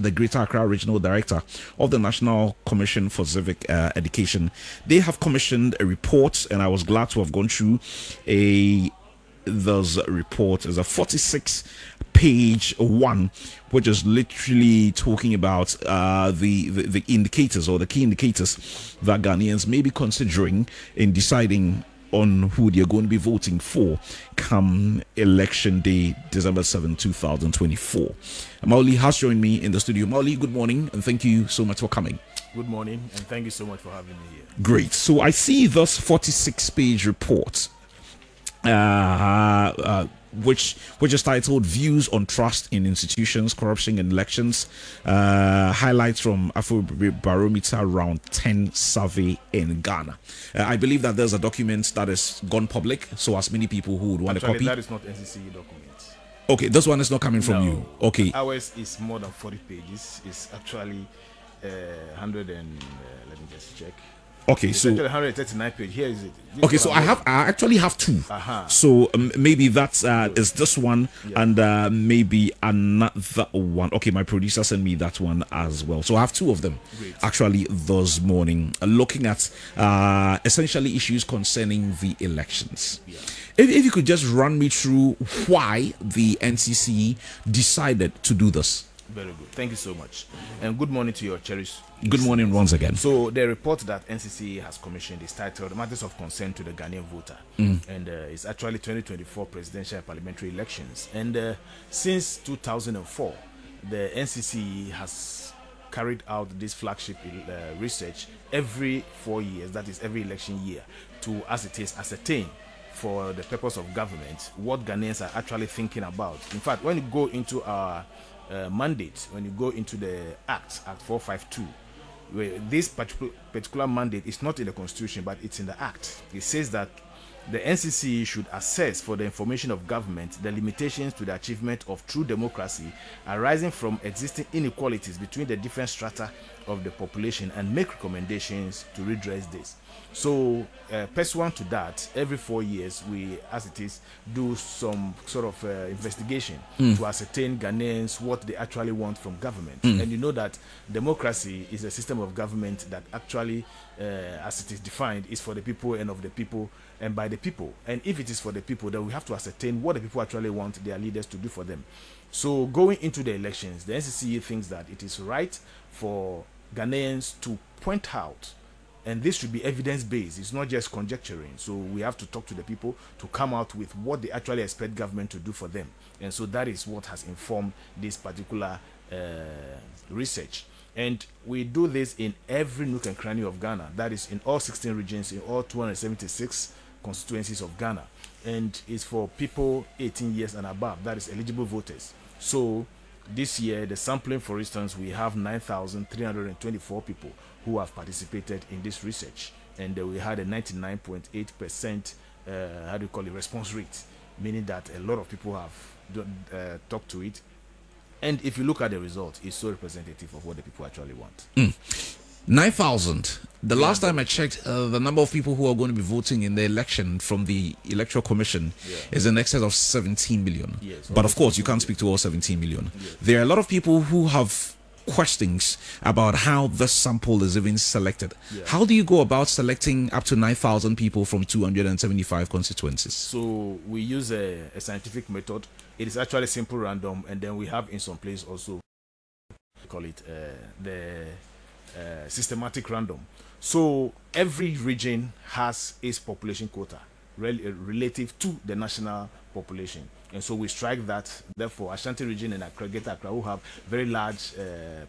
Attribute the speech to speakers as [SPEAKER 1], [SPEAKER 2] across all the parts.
[SPEAKER 1] the Greater Accra Regional Director of the National Commission for Civic Education. They have commissioned a report, and I was glad to have gone through those report is a 46-page one, which is literally talking about the indicators, or the key indicators that Ghanaians may be considering in deciding on who they're going to be voting for come election day, December 7, 2024. Mauli has joined me in the studio. Mauli, good morning, and thank you so much for coming.
[SPEAKER 2] Good morning, and thank you so much for having me here.
[SPEAKER 1] Great. So I see this 46-page report, which is titled "Views on Trust in Institutions, Corruption in Elections," highlights from Afrobarometer Round 10 survey in Ghana. I believe that there's a document that has gone public, so as many people who would want a copy.
[SPEAKER 2] That is not NCC document.
[SPEAKER 1] Okay, this one is not coming from you. Okay.
[SPEAKER 2] Ours is more than 40 pages. It's actually 100 and let me just check.
[SPEAKER 1] Okay,
[SPEAKER 2] it's
[SPEAKER 1] so
[SPEAKER 2] 139 pages. Here is it.
[SPEAKER 1] Okay, so I actually have two. So maybe that's is this one, and maybe another one. Okay, my producer sent me that one as well. So I have two of them.
[SPEAKER 2] Great.
[SPEAKER 1] Actually this morning, looking at essentially issues concerning the elections.
[SPEAKER 2] Yeah.
[SPEAKER 1] If you could just run me through why the NCC decided to do this.
[SPEAKER 2] Very good. Thank you so much. And good morning to your cherished.
[SPEAKER 1] Good morning once again.
[SPEAKER 2] So the report that NCC has commissioned is titled "Matters of Concern to the Ghanaian Voter," and it's actually 2024 presidential and parliamentary elections. And since 2004, the NCC has carried out this flagship research every 4 years, that is every election year, to, as it is, ascertain for the purpose of government what Ghanaians are actually thinking about. In fact, when you go into our mandate, when you go into the Act 452, where this particular mandate is not in the Constitution, but it's in the Act. It says that the NCC should assess for the information of government the limitations to the achievement of true democracy arising from existing inequalities between the different strata of the population and make recommendations to redress this. So pursuant to that, every 4 years we, as it is, do some sort of investigation to ascertain Ghanaians what they actually want from government. And you know that democracy is a system of government that actually, as it is defined, is for the people and of the people and by the people. And if it is for the people, then we have to ascertain what the people actually want their leaders to do for them. So going into the elections, the NCC thinks that it is right for Ghanaians to point out, and this should be evidence-based. It's not just conjecturing. So we have to talk to the people to come out with what they actually expect government to do for them. And so that is what has informed this particular research. And we do this in every nook and cranny of Ghana. That is in all 16 regions, in all 276 constituencies of Ghana. And it's for people 18 years and above. That is eligible voters. So this year, the sampling, for instance, we have 9,324 people who have participated in this research, and we had a 99.8% response rate, meaning that a lot of people have talked to it. And if you look at the result, it's so representative of what the people actually want.
[SPEAKER 1] 9,000. The last time I checked, the number of people who are going to be voting in the election from the Electoral Commission is in excess of 17 million.
[SPEAKER 2] Yes,
[SPEAKER 1] but of course, you can't speak to all 17 million.
[SPEAKER 2] Yes.
[SPEAKER 1] There are a lot of people who have questions about how this sample is even selected. How do you go about selecting up to 9,000 people from 275 constituencies? So
[SPEAKER 2] we use a scientific method. It is actually simple random, and then we have in some place also call it the systematic random. So every region has its population quota relative to the national population. And so we strike that. Therefore, Ashanti region and Greater Accra, who have very large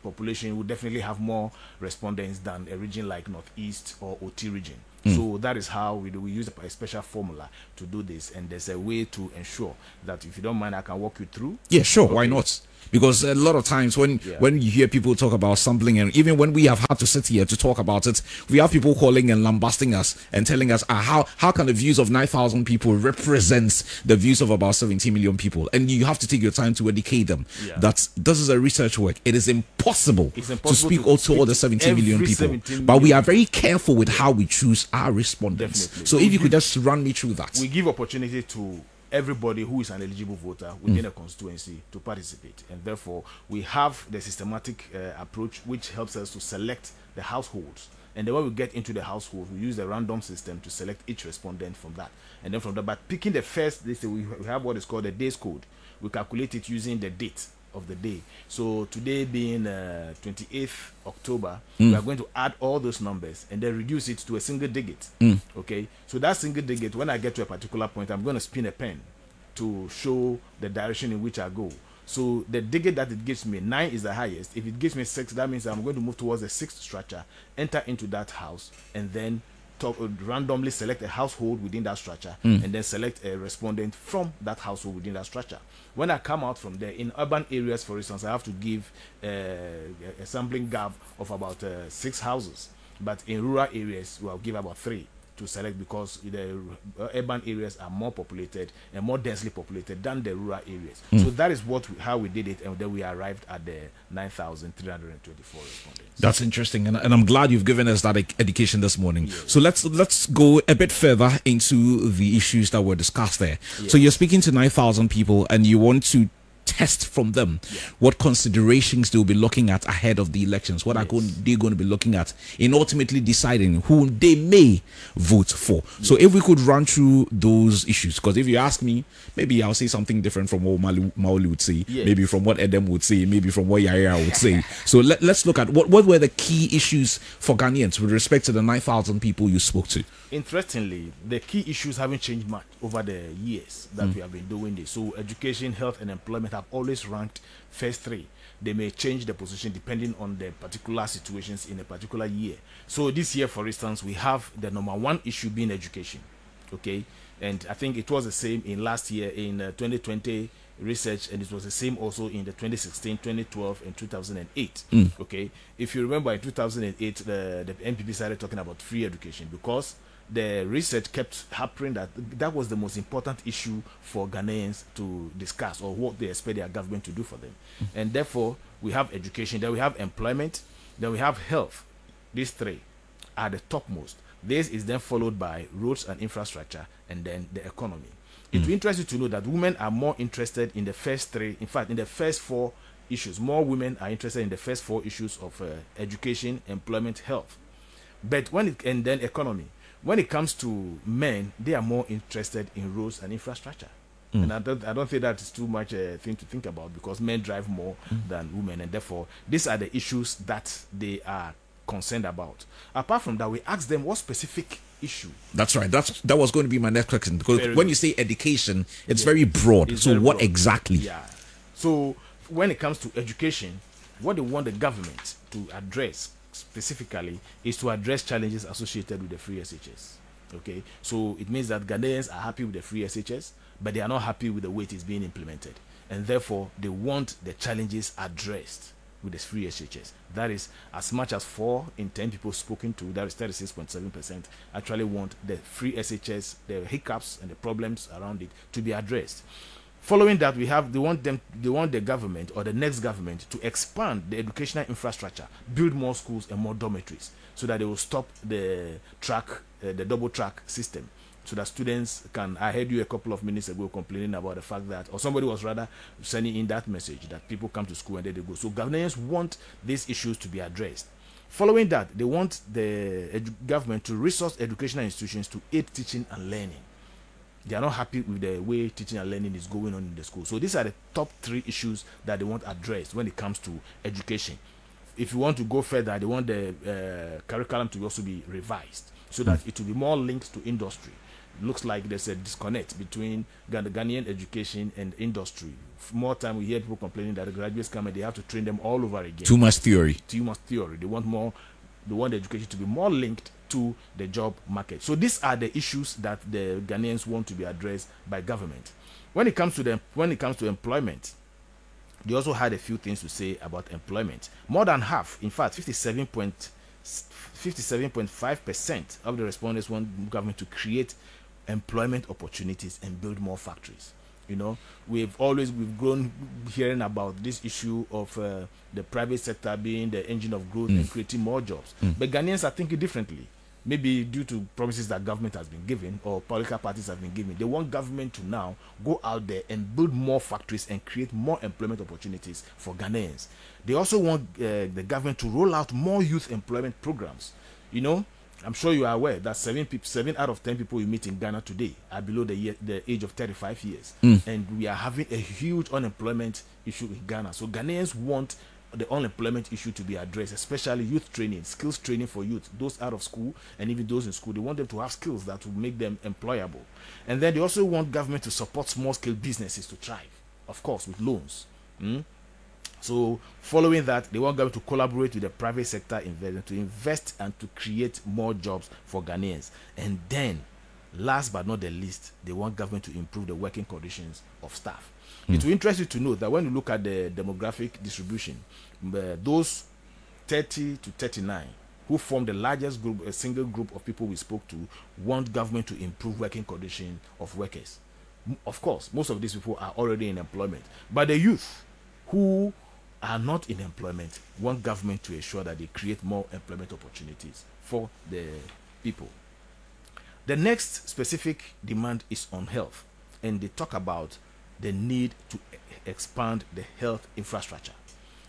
[SPEAKER 2] population, will definitely have more respondents than a region like Northeast or OT region. So that is how we do. We use a special formula to do this, and there's a way to ensure that, if you don't mind, I can walk you through. Yeah, sure. Okay. Why not? Because a lot of times when you hear people talk about sampling, and even when we have had to sit here to talk about it, we have people calling and lambasting us and telling us how can the views of 9,000 people represents the views of about 17 million people, and you have to take your time to educate them that this is a research work. It is impossible to speak to all the 17 million people, but we are very careful with how we choose our respondents. Definitely. So if you could just run me through that. We give opportunity to everybody who is an eligible voter within a constituency to participate. And therefore, we have the systematic approach which helps us to select the households. And then when we get into the household, we use the random system to select each respondent from that. And then from that, but picking the first, we have what is called the day's code. We calculate it using the date of the day. So today being 28th October, we are going to add all those numbers and then reduce it to a single digit. Okay, so that single digit, when I get to a particular point, I'm going to spin a pen to show the direction in which I go. So the digit that it gives me, 9 is the highest. If it gives me 6, that means I'm going to move towards the 6th structure, enter into that house, and then randomly select a household within that structure, and then select a respondent from that household within that structure. When I come out from there, in urban areas, for instance, I have to give a sampling gap of about 6 houses. But in rural areas, we'll give about 3 to select, because the urban areas are more populated and more densely populated than the rural areas. So that is how we did it, and then we arrived at the 9,324 respondents.
[SPEAKER 1] That's interesting, and I'm glad you've given us that education this morning. Yeah. So let's go a bit further into the issues that were discussed there. Yeah. So you're speaking to 9,000 people, and you want to test from them what considerations they'll be looking at ahead of the elections. What are they going to be looking at in ultimately deciding who they may vote for? So if we could run through those issues, because if you ask me, maybe I'll say something different from what Maoli would say, maybe from what Edem would say, maybe from what Yaya would say. So let's look at what were the key issues for Ghanaians with respect to the 9,000 people you spoke to.
[SPEAKER 2] Interestingly, the key issues haven't changed much over the years that we have been doing this. So education, health, and employment have always ranked first 3. They may change the position depending on the particular situations in a particular year. So this year, for instance, we have the number 1 issue being education. Okay, and I think it was the same in last year in 2020 research, and it was the same also in the 2016, 2012, and 2008. Okay, if you remember, in 2008, the NPP started talking about free education, because the research kept happening that was the most important issue for Ghanaians to discuss, or what they expect their government to do for them. And therefore, we have education, then we have employment, then we have health. These 3 are the topmost. This is then followed by roads and infrastructure, and then the economy. It will interest you to know that women are more interested in the first 3. In fact, in the first 4 issues, more women are interested in the first 4 issues of education, employment, health. But and then economy. When it comes to men, they are more interested in roads and infrastructure. And I don't think that is too much a thing to think about, because men drive more than women, and therefore these are the issues that they are concerned about. Apart from that, we ask them what specific issue. That's right.
[SPEAKER 1] That was going to be my next question, because when you say education, it's very broad. So what broad. Exactly?
[SPEAKER 2] Yeah. So when it comes to education, what they want the government to address specifically is to address challenges associated with the free SHS. Okay, so it means that Ghanaians are happy with the free SHS, but they are not happy with the way it is being implemented, and therefore they want the challenges addressed with the free SHS. That is, as much as 4 in 10 people spoken to, that is 36.7%, actually want the free SHS, the hiccups and the problems around it to be addressed. Following that, they want the government, or the next government, to expand the educational infrastructure, build more schools and more dormitories, so that they will stop the double track system, so that students can. I heard you a couple of minutes ago complaining about the fact that, or somebody was rather sending in that message, that people come to school and then they go. So Ghanaians want these issues to be addressed. Following that, they want the government to resource educational institutions to aid teaching and learning. They are not happy with the way teaching and learning is going on in the school. So these are the top 3 issues that they want addressed when it comes to education. If you want to go further, they want the curriculum to also be revised, so that it will be more linked to industry. It looks like there's a disconnect between Ghanaian education and industry. More time we hear people complaining that the graduates come and they have to train them all over again.
[SPEAKER 1] Too much theory.
[SPEAKER 2] Too much theory. They want the education to be more linked to the job market. So these are the issues that the Ghanaians want to be addressed by government. When it comes to employment, they also had a few things to say about employment. More than half, in fact, 57.5% of the respondents want government to create employment opportunities and build more factories. You know, we've grown hearing about this issue of the private sector being the engine of growth and creating more jobs. But Ghanaians are thinking differently. maybe due to promises that government has been given or political parties have been given. They want government to now go out there and build more factories and create more employment opportunities for Ghanaians. They also want the government to roll out more youth employment programs. You know, I'm sure you are aware that 7 out of 10 people you meet in Ghana today are below the age of 35 years. And we are having a huge unemployment issue in Ghana. So Ghanaians want the unemployment issue to be addressed, especially youth training, skills training for youth, those out of school and even those in school. They want them to have skills that will make them employable. And then they also want government to support small-scale businesses to thrive, of course, with loans. So following that, they want government to collaborate with the private sector to invest and to create more jobs for Ghanaians. And then, last but not the least, they want government to improve the working conditions of staff. It will interest you to know that when you look at the demographic distribution, those 30 to 39 who form the largest group, a single group of people we spoke to, want government to improve working conditions of workers. Of course, most of these people are already in employment, but the youth who are not in employment want government to ensure that they create more employment opportunities for the people. The next specific demand is on health, and they talk about the need to expand the health infrastructure.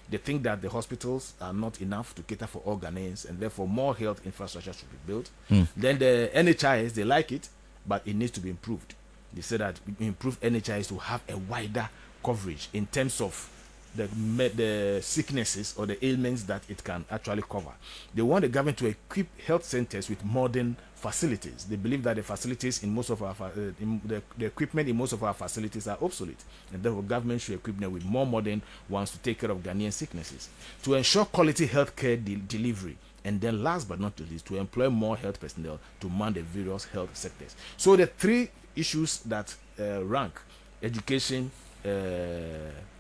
[SPEAKER 2] They think that the hospitals are not enough to cater for all Ghanaians, and therefore more health infrastructure should be built. Then the NHIS, they like it, but it needs to be improved. They say that improved NHIS to have a wider coverage in terms of the sicknesses or the ailments that it can actually cover. They want the government to equip health centers with modern facilities. They believe that the facilities in most of our the equipment in most of our facilities are obsolete, and therefore government should equip them with more modern ones to take care of Ghanaian sicknesses, to ensure quality healthcare delivery, and then last but not least, to employ more health personnel to man the various health sectors. So the three issues that rank education,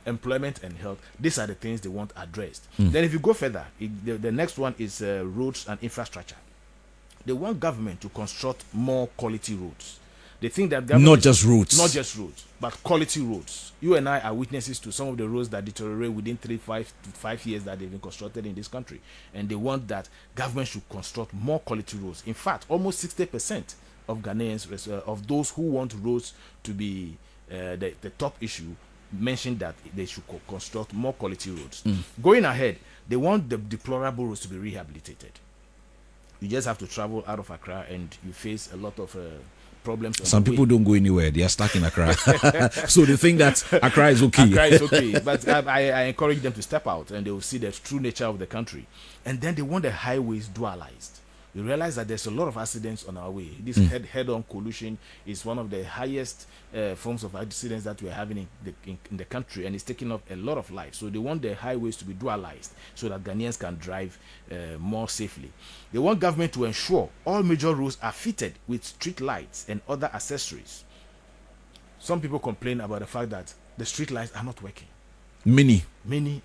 [SPEAKER 2] employment and health, these are the things they want addressed. Then if you go further, the next one is roads and infrastructure. They want government to construct more quality roads. They think that government
[SPEAKER 1] not just roads,
[SPEAKER 2] but quality roads. You and I are witnesses to some of the roads that deteriorate within 5 years that they've been constructed in this country, and they want that government should construct more quality roads. In fact, almost 60% of Ghanaians, of those who want roads to be the top issue, mentioned that they should construct more quality roads. Going ahead, they want the deplorable roads to be rehabilitated. You just have to travel out of Accra and you face a lot of problems.
[SPEAKER 1] Some people don't go anywhere. They are stuck in Accra. So they think that Accra is okay.
[SPEAKER 2] Accra is okay. But I encourage them to step out and they will see the true nature of the country. And then they want the highways dualized. We realize that there's a lot of accidents on our way. This head-on collision is one of the highest forms of accidents that we're having in the country, and it's taking up a lot of lives. So they want the highways to be dualized so that Ghanaians can drive more safely. They want government to ensure all major roads are fitted with street lights and other accessories. Some people complain about the fact that the street lights are not working. Many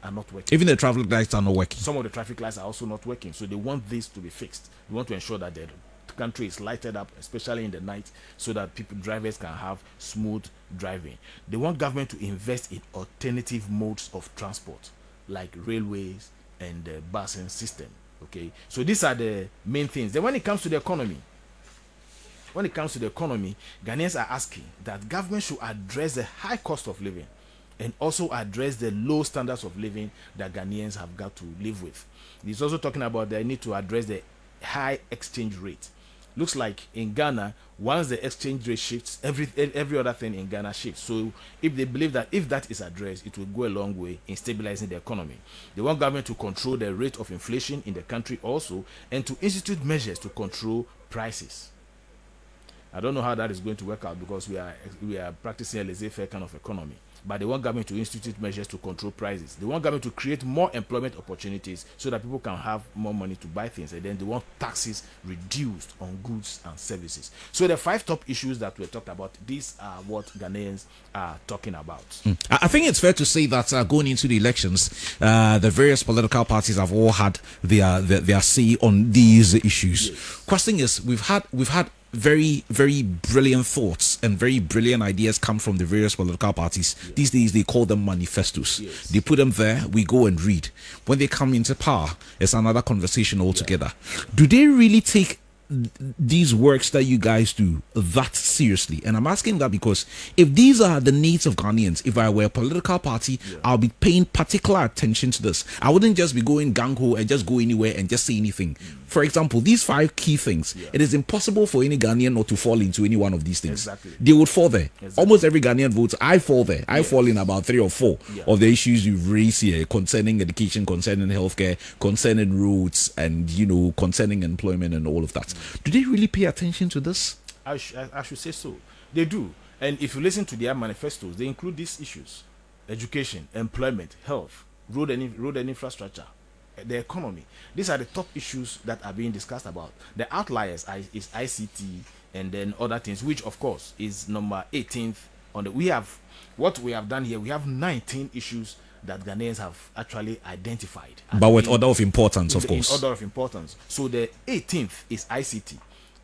[SPEAKER 2] are not working.
[SPEAKER 1] Even the traffic lights are not working.
[SPEAKER 2] Some of the traffic lights are also not working. So they want this to be fixed. They want to ensure that the country is lighted up, especially in the night, so that drivers can have smooth driving. They want government to invest in alternative modes of transport, like railways and the busing system. Okay, so these are the main things. Then when it comes to the economy, Ghanaians are asking that government should address the high cost of living and also address the low standards of living that Ghanaians have got to live with. He's also talking about the need to address the high exchange rate. Looks like in Ghana, once the exchange rate shifts, every other thing in Ghana shifts. So if they believe that if that is addressed, it will go a long way in stabilizing the economy. They want government to control the rate of inflation in the country also, and to institute measures to control prices. I don't know how that is going to work out because we are practicing a laissez-faire kind of economy. But they want government to institute measures to control prices. They want government to create more employment opportunities so that people can have more money to buy things. And then they want taxes reduced on goods and services. So the 5 top issues that we talked about, these are what Ghanaians are talking about.
[SPEAKER 1] I think it's fair to say that going into the elections, the various political parties have all had their say on these issues.
[SPEAKER 2] Yes.
[SPEAKER 1] Question is, we've had very, very brilliant thoughts and very brilliant ideas come from the various political parties.
[SPEAKER 2] Yes.
[SPEAKER 1] These days they call them manifestos.
[SPEAKER 2] Yes.
[SPEAKER 1] They put them there, we go and read. When they come into power, it's another conversation altogether. Do they really take these works that you guys do that seriously? And I'm asking that because if these are the needs of Ghanaians, if I were a political party, I'll be paying particular attention to this. I wouldn't just be going gung-ho and just go anywhere and just say anything. For example, these 5 key things, it is impossible for any Ghanaian not to fall into any one of these things. They would fall there. Almost every Ghanaian votes, I fall there. I fall in about 3 or 4 of the issues you've raised here concerning education, concerning healthcare, concerning roads, and, you know, concerning employment and all of that. Do they really pay attention to this?
[SPEAKER 2] I should say so. They do. And if you listen to their manifestos, they include these issues: education, employment, health, road and infrastructure, the economy. These are the top issues that are being discussed about. The outliers is ICT and then other things, which of course is number 18th on the. What we have done here, we have 19 issues that Ghanaians have actually identified.
[SPEAKER 1] But with order of importance, of course.
[SPEAKER 2] In order of importance. So the 18th is ICT.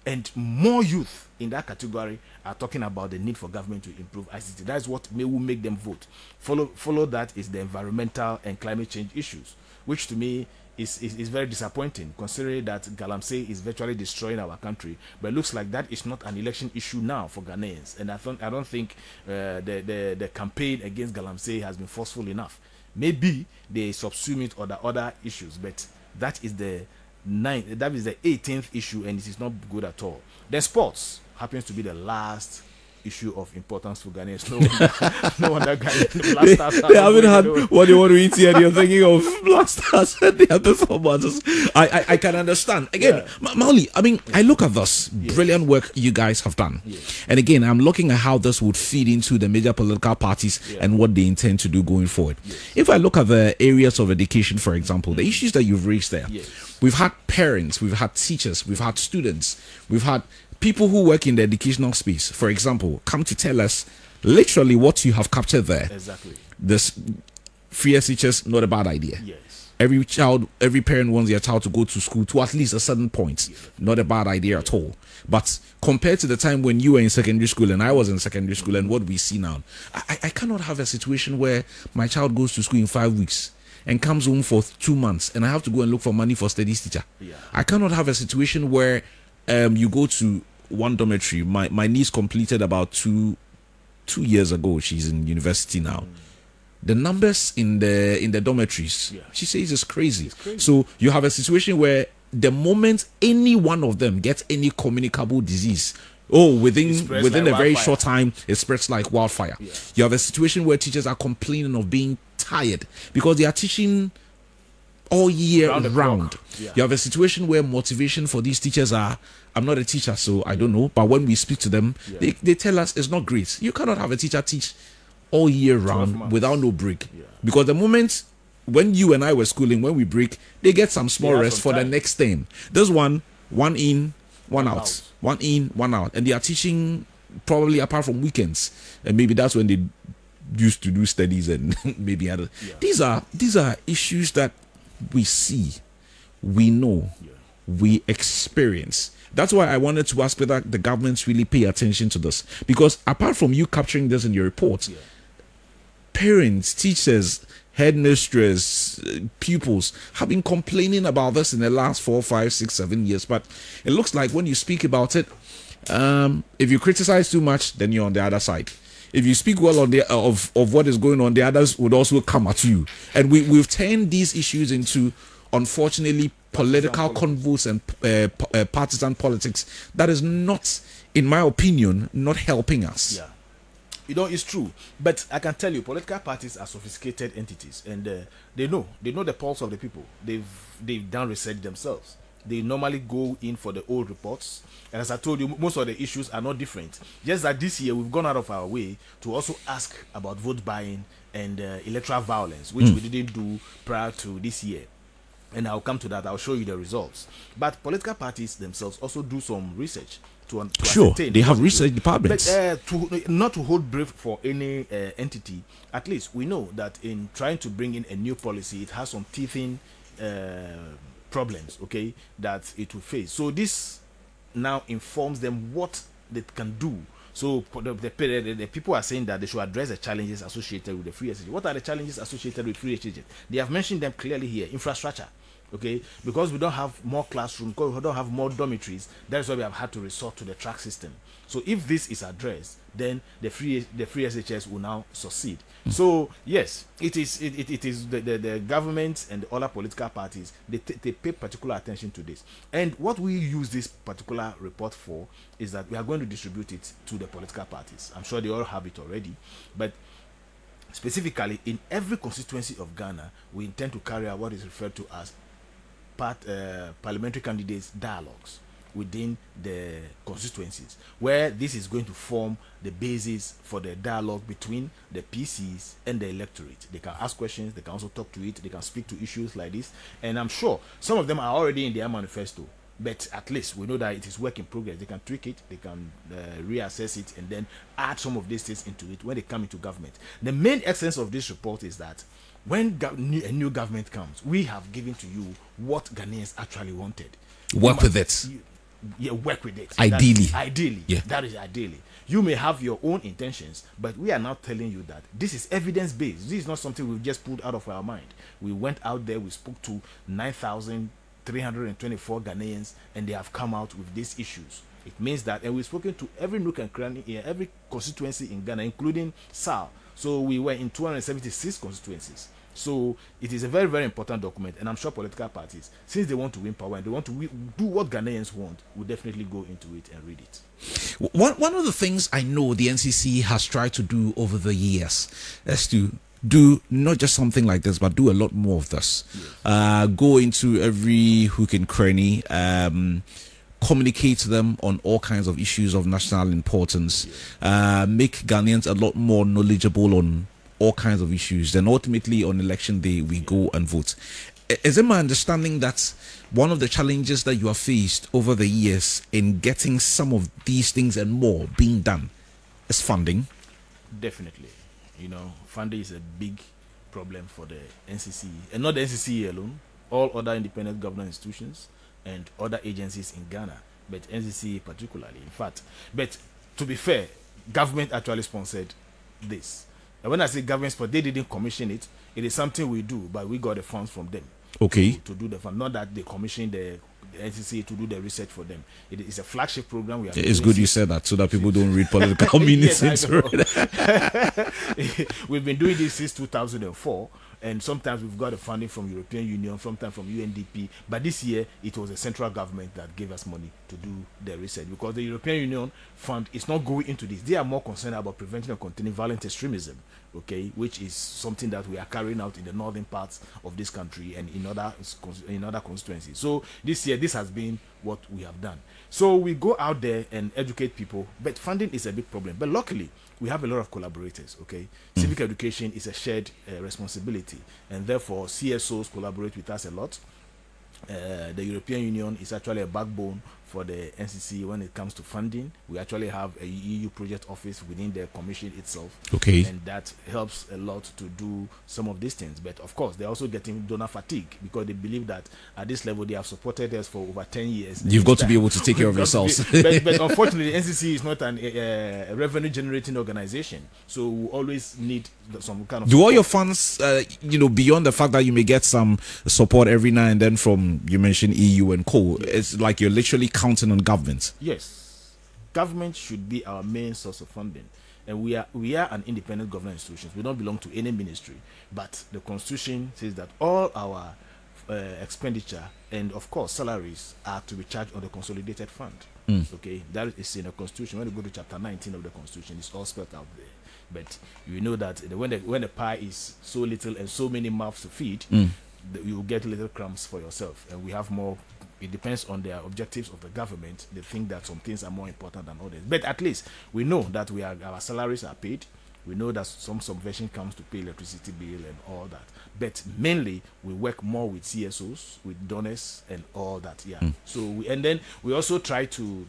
[SPEAKER 2] And more youth in that category are talking about the need for government to improve ICT. That is what will make them vote. Follow that is the environmental and climate change issues, which to me is very disappointing, considering that Galamsey is virtually destroying our country. But it looks like that is not an election issue now for Ghanaians. And I don't think the campaign against Galamsey has been forceful enough. Maybe they subsume it other issues, but that is the 18th issue, and it is not good at all. The sports happens to be the last issue of importance for Ghanaians. No wonder Ghanaians Black Stars
[SPEAKER 1] they haven't had what they want to eat here. You're thinking of Black Stars and their performances. I can understand. Again, Mauli, I mean, I look at this brilliant work you guys have done. And again, I'm looking at how this would feed into the major political parties and what they intend to do going forward. If I look at the areas of education, for example, the issues that you've raised there, we've had parents, we've had teachers, we've had students, we've had people who work in the educational space, for example, come to tell us literally what you have captured there.
[SPEAKER 2] Exactly.
[SPEAKER 1] This free teachers, not a bad idea.
[SPEAKER 2] Yes.
[SPEAKER 1] Every parent wants their child to go to school to at least a certain point. Not a bad idea at all. But compared to the time when you were in secondary school and I was in secondary school and what we see now, I cannot have a situation where my child goes to school in 5 weeks and comes home for 2 months and I have to go and look for money for studies teacher. I cannot have a situation where you go to one dormitory. My niece completed about two years ago. She's in university now. The numbers in the dormitories, she says, is crazy. So you have a situation where the moment any one of them gets any communicable disease, within a very short time, it spreads like wildfire. You have a situation where teachers are complaining of being tired because they are teaching all year round. You have a situation where motivation for these teachers are, I'm not a teacher, so I don't know, but when we speak to them, they tell us it's not great. You cannot have a teacher teach all year round without no break. Because the moment when you and I were schooling, when we break, they get some small rest for the next term. This one in, one out. One in, one out. And they are teaching probably apart from weekends. And maybe that's when they used to do studies and maybe other. These are issues that we see, we know, we experience. That's why I wanted to ask whether the governments really pay attention to this. Because apart from you capturing this in your report, parents, teachers, headmistress, pupils have been complaining about this in the last 4, 5, 6, 7 years. But it looks like when you speak about it, if you criticize too much, then you're on the other side. If you speak well on of what is going on, the others would also come at you. And we've turned these issues into, unfortunately, political convos and partisan politics that is not, in my opinion, not helping us.
[SPEAKER 2] You know, it's true. But I can tell you, political parties are sophisticated entities, and they know the pulse of the people. They've done research themselves. They normally go in for the old reports. And as I told you, most of the issues are not different. Just that this year we've gone out of our way to also ask about vote buying and electoral violence, which we didn't do prior to this year. And I'll come to that. I'll show you the results. But political parties themselves also do some research to
[SPEAKER 1] sure, they have research departments.
[SPEAKER 2] But not to hold brief for any entity, at least we know that in trying to bring in a new policy, it has some teething problems, okay, that it will face. So this now informs them what they can do. So the people are saying that they should address the challenges associated with the free exchange. What are the challenges associated with free exchange? They have mentioned them clearly here. Infrastructure, Okay, because we don't have more classrooms, because we don't have more dormitories, that's why we have had to resort to the track system. So if this is addressed, then the free SHS will now succeed. So yes, it is the government and the other political parties, they pay particular attention to this. And what we use this particular report for is that we are going to distribute it to the political parties. I'm sure they all have it already, but specifically in every constituency of Ghana, we intend to carry out what is referred to as parliamentary candidates dialogues within the constituencies, where this is going to form the basis for the dialogue between the PCs and the electorate. They can ask questions, they can also talk to it, they can speak to issues like this, and I'm sure some of them are already in their manifesto, but at least we know that it is work in progress. They can tweak it, they can reassess it, and then add some of these things into it when they come into government. The main essence of this report is that when a new government comes, we have given to you what Ghanaians actually wanted.
[SPEAKER 1] Work with it.
[SPEAKER 2] Yeah, work with it.
[SPEAKER 1] Ideally.
[SPEAKER 2] Yeah. That is ideally. You may have your own intentions, but we are now telling you that this is evidence-based. This is not something we've just pulled out of our mind. We went out there, we spoke to 9,324 Ghanaians, and they have come out with these issues. It means that, and we've spoken to every nook and cranny in every constituency in Ghana, including SAL. So we were in 276 constituencies. So it is a very, very important document, and I'm sure political parties, since they want to win power and they want to do what Ghanaians want, will definitely go into it and read it.
[SPEAKER 1] One of the things I know the NCC has tried to do over the years is to do not just something like this, but do a lot more of this. Yes. Go into every hook and cranny, communicate to them on all kinds of issues of national importance, yes. Make Ghanaians a lot more knowledgeable on all kinds of issues. Then ultimately on election day, we go and vote. Is it my understanding that one of the challenges that you have faced over the years in getting some of these things and more being done is funding?
[SPEAKER 2] Definitely. You know, funding is a big problem for the NCC, and not the NCC alone, all other independent government institutions and other agencies in Ghana, but NCC particularly, in fact. But to be fair, government actually sponsored this. And when I say government, but they didn't commission it. It is something we do, but we got the funds from them.
[SPEAKER 1] Okay.
[SPEAKER 2] To do the fund, not that they commissioned the NCC to do the research for them. It is a flagship program.
[SPEAKER 1] It's good you said that so that people don't read political minutes into it.
[SPEAKER 2] We've been doing this since 2004. And sometimes we've got the funding from European Union, sometimes from UNDP. But this year, it was the central government that gave us money to do the research, because the European Union fund is not going into this. They are more concerned about preventing and containing violent extremism, okay, which is something that we are carrying out in the northern parts of this country and in other constituencies. So this year, this has been what we have done. So we go out there and educate people, but funding is a big problem. But luckily, we have a lot of collaborators, okay? Civic education is a shared responsibility, and therefore CSOs collaborate with us a lot. The European Union is actually a backbone for the NCC when it comes to funding. We actually have a EU project office within the commission itself,
[SPEAKER 1] okay,
[SPEAKER 2] and that helps a lot to do some of these things. But of course, they're also getting donor fatigue, because they believe that at this level they have supported us for over 10 years.
[SPEAKER 1] You've got to be able to take care of yourselves.
[SPEAKER 2] But unfortunately, NCC is not a revenue generating organization, so we always need some kind of
[SPEAKER 1] do all your funds you know, beyond the fact that you may get some support every now and then from, you mentioned EU and co, it's like you're literally counting on government.
[SPEAKER 2] Yes, government should be our main source of funding, and we are an independent government institution. We don't belong to any ministry, but the constitution says that all our expenditure and of course salaries are to be charged on the consolidated fund. Okay, that is in the constitution. When you go to chapter 19 of the constitution, it's all spelled out there. But you know that when the pie is so little and so many mouths to feed, you will get little crumbs for yourself. And we have more. It depends on the objectives of the government. They think that some things are more important than others. But at least we know that our salaries are paid. We know that some subvention comes to pay electricity bill and all that. But mainly we work more with CSOs, with donors and all that. Yeah. So and then we also try to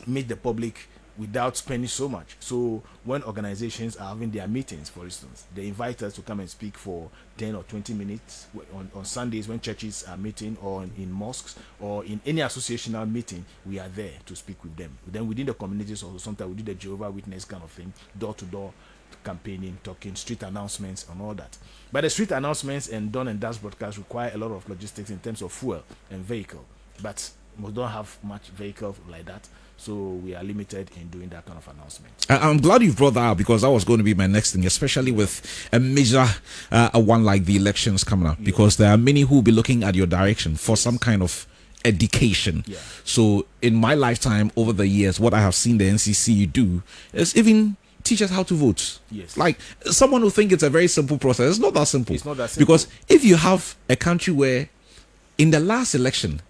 [SPEAKER 2] meet the public without spending so much. So when organizations are having their meetings, for instance, they invite us to come and speak for 10 or 20 minutes on Sundays when churches are meeting, or in mosques, or in any associational meeting. We are there to speak with them. Then within the communities, also sometimes we do the Jehovah Witness kind of thing, door to door, campaigning, talking, street announcements, and all that. But the street announcements and dawn and dusk broadcasts require a lot of logistics in terms of fuel and vehicle. But we don't have much vehicle like that, so we are limited in doing that kind of announcement.
[SPEAKER 1] I'm glad you brought that up, because that was going to be my next thing, especially with a major one like the elections coming up, because there are many who will be looking at your direction for some kind of education. So in my lifetime over the years, what I have seen the NCC do is even teach us how to vote. Like, someone will think it's a very simple process. It's not that simple.
[SPEAKER 2] It's not that simple.
[SPEAKER 1] Because if you have a country where in the last election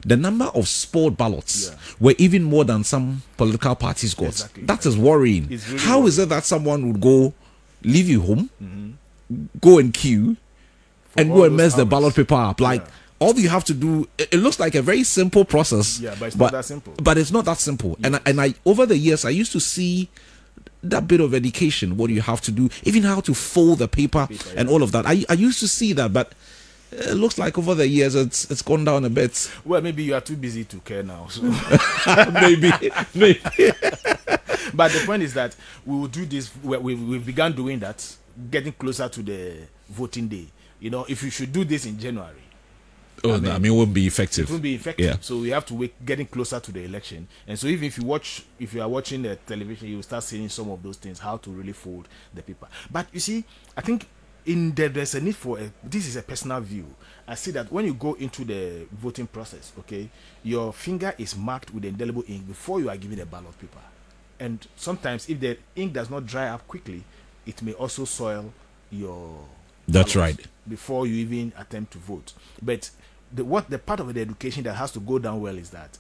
[SPEAKER 1] the number of spoiled ballots were even more than some political parties got, that is worrying. Really how is it that someone would go leave you home, go and queue, and go and mess the ballot paper up? Like, all you have to do, it looks like a very simple process.
[SPEAKER 2] But it's not that simple.
[SPEAKER 1] But it's not that simple. And I over the years, I used to see that bit of education, what you have to do, even how to fold the paper and all of that. I used to see that, but it looks like over the years it's gone down a bit.
[SPEAKER 2] Well, maybe you are too busy to care now. So.
[SPEAKER 1] maybe.
[SPEAKER 2] But the point is that we will do this. We've begun doing that, getting closer to the voting day. You know, if you should do this in January,
[SPEAKER 1] I mean, it won't be effective.
[SPEAKER 2] It won't be effective. So we have to wait, getting closer to the election. And so even if you are watching the television, you will start seeing some of those things, how to really fold the paper. But you see, I think there's a need for this is a personal view. I see that when you go into the voting process, okay, your finger is marked with indelible ink before you are given a ballot paper. And sometimes if the ink does not dry up quickly, it may also soil your ballot before you even attempt to vote. But the part of the education that has to go down well is that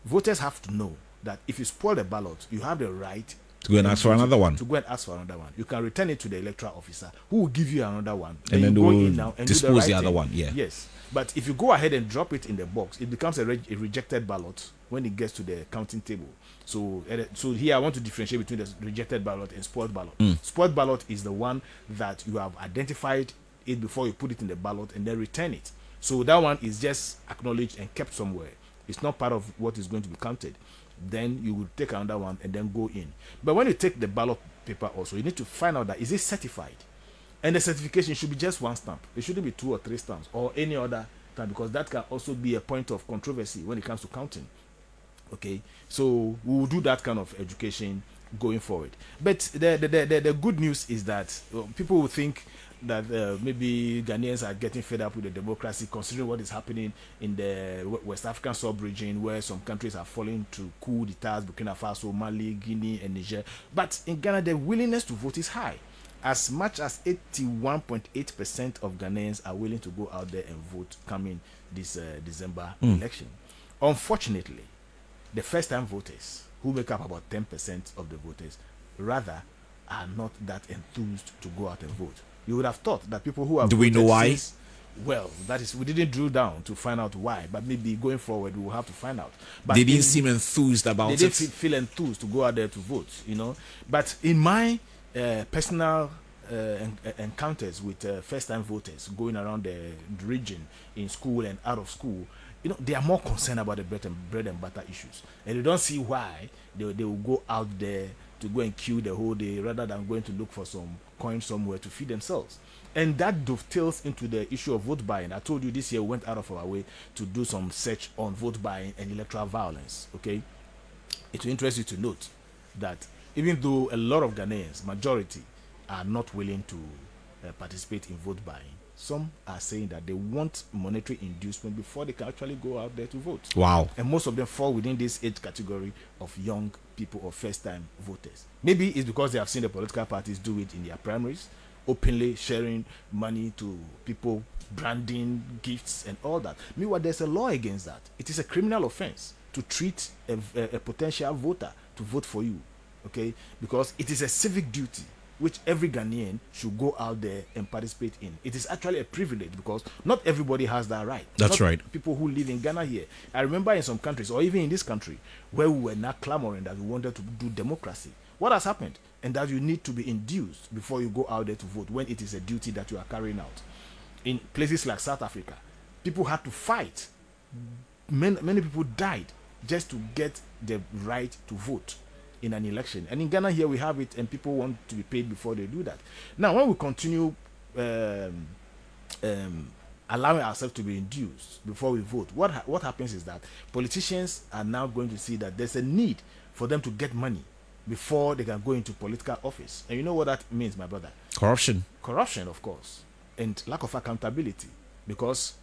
[SPEAKER 2] voters have to know that if you spoil the ballot, you have the right
[SPEAKER 1] to go and ask for another one.
[SPEAKER 2] To go and ask for another one. You can return it to the electoral officer, who will give you another one.
[SPEAKER 1] And then
[SPEAKER 2] you
[SPEAKER 1] they
[SPEAKER 2] go
[SPEAKER 1] will
[SPEAKER 2] in now and
[SPEAKER 1] dispose
[SPEAKER 2] do
[SPEAKER 1] the other
[SPEAKER 2] thing.
[SPEAKER 1] one.
[SPEAKER 2] Yes. But if you go ahead and drop it in the box, it becomes a rejected ballot when it gets to the counting table. So here I want to differentiate between the rejected ballot and spoiled ballot. Spoiled ballot is the one that you have identified it before you put it in the ballot and then return it. So that one is just acknowledged and kept somewhere. It's not part of what is going to be counted. Then you will take another one and then go in. But when you take the ballot paper also, you need to find out that is it certified? And the certification should be just one stamp. It shouldn't be 2 or 3 stamps or any other stamp, because that can also be a point of controversy when it comes to counting. Okay, so we will do that kind of education going forward. But the good news is that people will think that maybe Ghanaians are getting fed up with the democracy, considering what is happening in the West African sub-region, where some countries are falling to coup d'etats, Burkina Faso, Mali, Guinea, and Niger. But in Ghana, the willingness to vote is high. As much as 81.8% of Ghanaians are willing to go out there and vote coming this December election. Unfortunately, the first-time voters, who make up about 10% of the voters, rather are not that enthused to go out and vote. You would have thought that people who have
[SPEAKER 1] do we know why?
[SPEAKER 2] Well, that is, we didn't drill down to find out why, but maybe going forward we will have to find out. But
[SPEAKER 1] they didn't seem enthused about it.
[SPEAKER 2] They didn't feel enthused to go out there to vote, you know. But in my personal encounters with first-time voters going around the region in school and out of school, you know, they are more concerned about the bread and butter issues, and they don't see why they will go out there to go and queue the whole day rather than going to look for some coin somewhere to feed themselves. And that dovetails into the issue of vote buying. I told you this year we went out of our way to do some research on vote buying and electoral violence. Okay, it will interest you to note that even though a lot of Ghanaians, majority, are not willing to participate in vote buying, some are saying that they want monetary inducement before they can actually go out there to vote.
[SPEAKER 1] Wow.
[SPEAKER 2] And most of them fall within this age category of young people or first-time voters. Maybe it's because they have seen the political parties do it in their primaries, openly sharing money to people, branding, gifts, and all that. Meanwhile, there's a law against that. It is a criminal offense to treat a potential voter to vote for you, okay? Because it is a civic duty which every Ghanaian should go out there and participate in. It is actually a privilege because not everybody has that right.
[SPEAKER 1] That's
[SPEAKER 2] not
[SPEAKER 1] right.
[SPEAKER 2] People who live in Ghana here. I remember in some countries, or even in this country, where we were not clamoring that we wanted to do democracy. What has happened? And that you need to be induced before you go out there to vote when it is a duty that you are carrying out. In places like South Africa, people had to fight. Many people died just to get the right to vote. in an election. And in Ghana here we have it, and people want to be paid before they do that. Now, when we continue allowing ourselves to be induced before we vote, what happens is that politicians are now going to see that there's a need for them to get money before they can go into political office. And you know what that means, my brother?
[SPEAKER 1] Corruption.
[SPEAKER 2] Corruption, of course, and lack of accountability. Because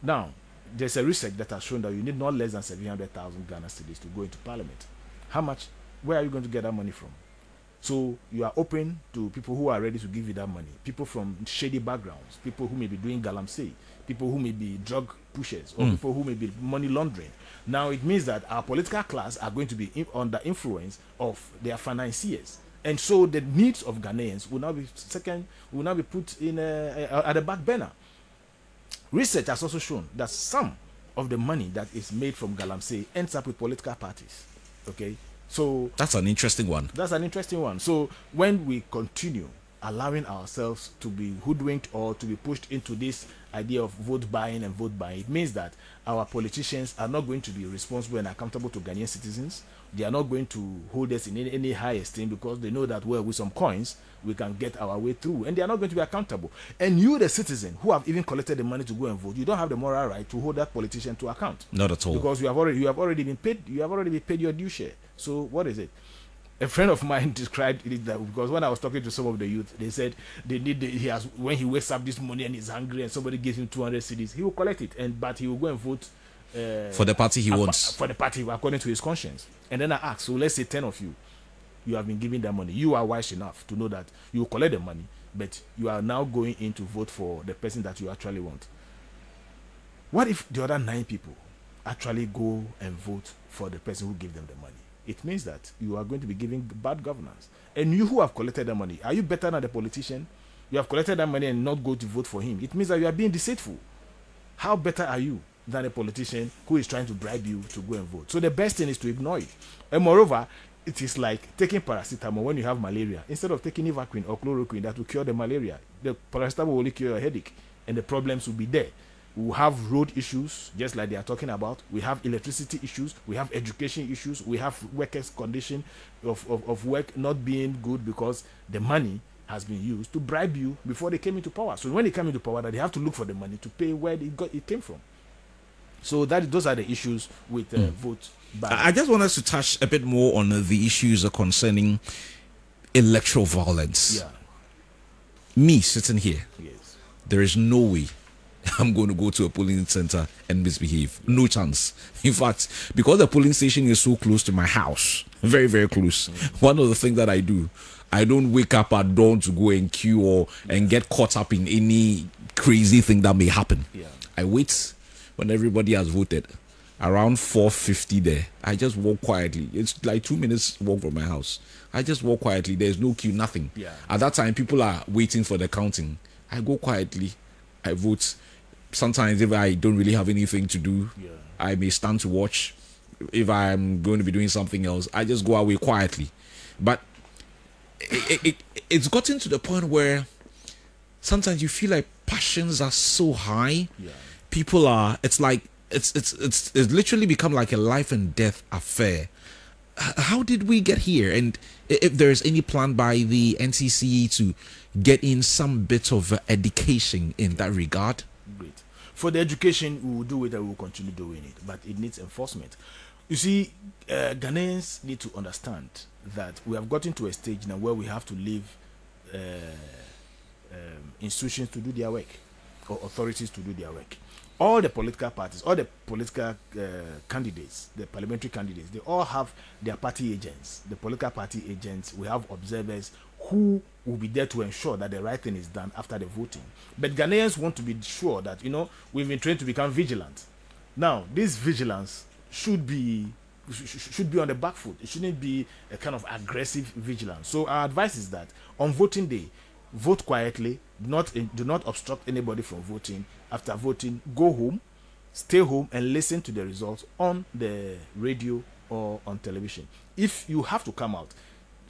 [SPEAKER 2] now there's a research that has shown that you need not less than 700,000 Ghana cedis to go into parliament. How much? Where are you going to get that money from? So you are open to people who are ready to give you that money. People from shady backgrounds, people who may be doing galamsey, people who may be drug pushers, or people who may be money laundering. Now it means that our political class are going to be under influence of their financiers. And so the needs of Ghanaians will now be put in at the back burner. Research has also shown that some of the money that is made from galamsey ends up with political parties. Okay, so
[SPEAKER 1] that's an interesting one.
[SPEAKER 2] That's an interesting one. So when we continue allowing ourselves to be hoodwinked or to be pushed into this idea of vote buying, it means that our politicians are not going to be responsible and accountable to Ghanaian citizens. They are not going to hold us in any high esteem, because they know that, well, with some coins we can get our way through, and they are not going to be accountable. And you, the citizen who have even collected the money to go and vote, you don't have the moral right to hold that politician to account.
[SPEAKER 1] Not at all,
[SPEAKER 2] because you have already been paid your due share. So what is it? A friend of mine described it that, because when I was talking to some of the youth, they said when he wakes up this morning and he's hungry and somebody gives him 200 cedis, he will collect it, but he will go and vote
[SPEAKER 1] for the party he wants.
[SPEAKER 2] For the party according to his conscience. And then I asked, so let's say 10 of you have been given that money. You are wise enough to know that you will collect the money, but you are now going in to vote for the person that you actually want. What if the other 9 people actually go and vote for the person who gave them the money? It means that you are going to be giving bad governance. And you who have collected that money, are you better than the politician? You have collected that money and not go to vote for him. It means that you are being deceitful. How better are you than a politician who is trying to bribe you to go and vote? So the best thing is to ignore it. And moreover, it is like taking paracetamol when you have malaria. Instead of taking Ivaquin or chloroquine that will cure the malaria, the paracetamol will only cure your headache, and the problems will be there. We will have road issues, just like they are talking about. We have electricity issues. We have education issues. We have workers' condition of work not being good because the money has been used to bribe you before they came into power. So when they come into power, that they have to look for the money to pay where it came from. So those are the issues with vote buying.
[SPEAKER 1] I just want us to touch a bit more on the issues concerning electoral violence.
[SPEAKER 2] Yeah.
[SPEAKER 1] Me sitting here,
[SPEAKER 2] Yes.
[SPEAKER 1] there is no way I'm going to go to a polling center and misbehave. No chance. In fact, because the polling station is so close to my house, very, very close, one of the things that I do, I don't wake up at dawn to go and queue and get caught up in any crazy thing that may happen.
[SPEAKER 2] Yeah.
[SPEAKER 1] I wait when everybody has voted. Around 4:50 there, I just walk quietly. It's like 2 minutes walk from my house. I just walk quietly. There's no queue, nothing.
[SPEAKER 2] Yeah.
[SPEAKER 1] At that time, people are waiting for the counting. I go quietly. I vote. Sometimes if I don't really have anything to do, I may stand to watch. If I'm going to be doing something else, I just go away quietly. But it's gotten to the point where sometimes you feel like passions are so high.
[SPEAKER 2] Yeah.
[SPEAKER 1] People are, it's like it's literally become like a life and death affair. How did we get here? And if there's any plan by the NCC to get in some bit of education in that regard?
[SPEAKER 2] Great. For the education, we will do it and we will continue doing it, but it needs enforcement. You see, Ghanaians need to understand that we have gotten to a stage now where we have to leave institutions to do their work, or authorities to do their work. All the political parties, all the political candidates, the parliamentary candidates, they all have their party agents, the political party agents. We have observers who will be there to ensure that the right thing is done after the voting. But Ghanaians want to be sure that, we've been trained to become vigilant. Now, this vigilance should be on the back foot. It shouldn't be a kind of aggressive vigilance. So our advice is that on voting day, vote quietly. Do not obstruct anybody from voting. After voting, go home, stay home, and listen to the results on the radio or on television. If you have to come out,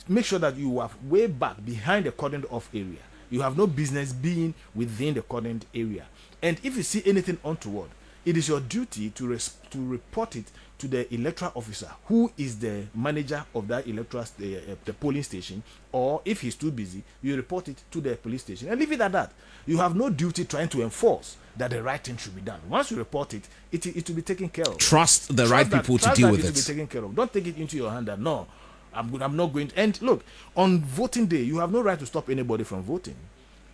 [SPEAKER 2] make sure that you are way back behind the cordoned off area. You have no business being within the cordoned area. And if you see anything untoward, it is your duty to report it to the electoral officer, who is the manager of that electoral the polling station, or if he's too busy, you report it to the police station and leave it at that. You have no duty trying to enforce that the right thing should be done. Once you report it, it will be taken care of.
[SPEAKER 1] Trust the right people to deal with it.
[SPEAKER 2] It will be taken care of. Don't take it into your hand that no, I'm not going to. And look, on voting day, you have no right to stop anybody from voting.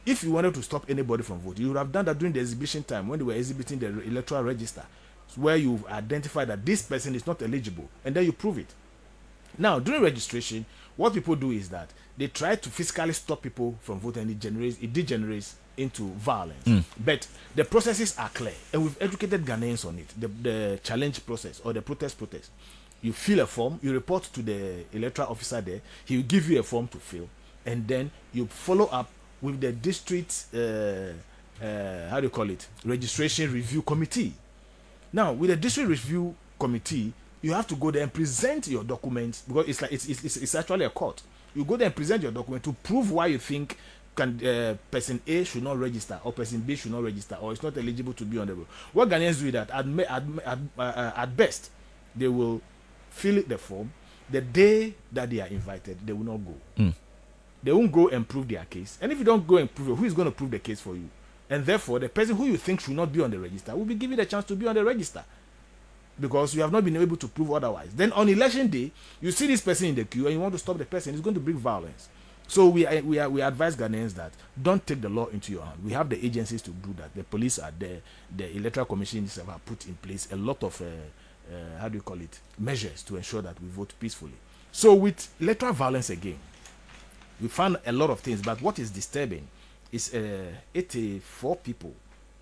[SPEAKER 2] If you wanted to stop anybody from voting, you would have done that during the exhibition time when they were exhibiting the electoral register, where you identify that this person is not eligible, and then you prove it. Now, during registration, what people do is that they try to physically stop people from voting, and it degenerates into violence. But the processes are clear, and we've educated Ghanaians on it. The challenge process or the protest. You fill a form, you report to the electoral officer there, he will give you a form to fill, and then you follow up with the district registration review committee. Now, with the district review committee, you have to go there and present your documents, because it's actually a court. You go there and present your document to prove why you think person A should not register, or person B should not register, or is not eligible to be on the road. What Ghanaians do is that at best, they will fill the form. The day that they are invited, they will not go. They won't go and prove their case. And if you don't go and prove it, who is going to prove the case for you? And therefore, the person who you think should not be on the register will be given the chance to be on the register, because you have not been able to prove otherwise. Then on election day, you see this person in the queue and you want to stop the person, it's going to bring violence. So we advise Ghanaians that don't take the law into your hand. We have the agencies to do that. The police are there. The electoral commissions have put in place a lot of measures to ensure that we vote peacefully. So with electoral violence again, we found a lot of things, but what is disturbing is 84 people